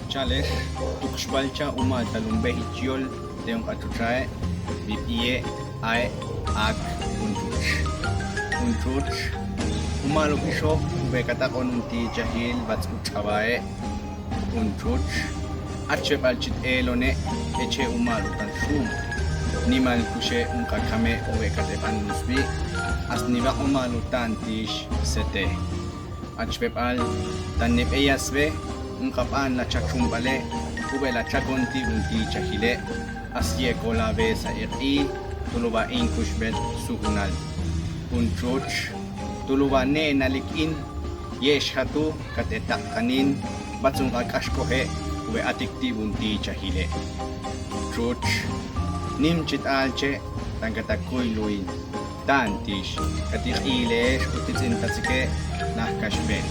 chales tukspalcha uma talumbe hichiol teong katutrae bipie ay ag unchuch umalo pisho ube katakon unti jahil bats uchabae unchuch arche balchit elone eche umalo tan shum nimal kushe unkakame ube katepan nusbi asniba umalo tantish sete achpepal tanip eyasbe unkapaan la chachumbale ube la chakonti unti chahile asye kolabe sa iri tuluba inkushbet sukunal unchuch tuluba ne nalikin yesh hatu katetak kanin batsung kakashkohe ube atikti unti chahile chuch nim chit alche tangkatakoy luin tantish katikilesh utitin tatsike nakashbet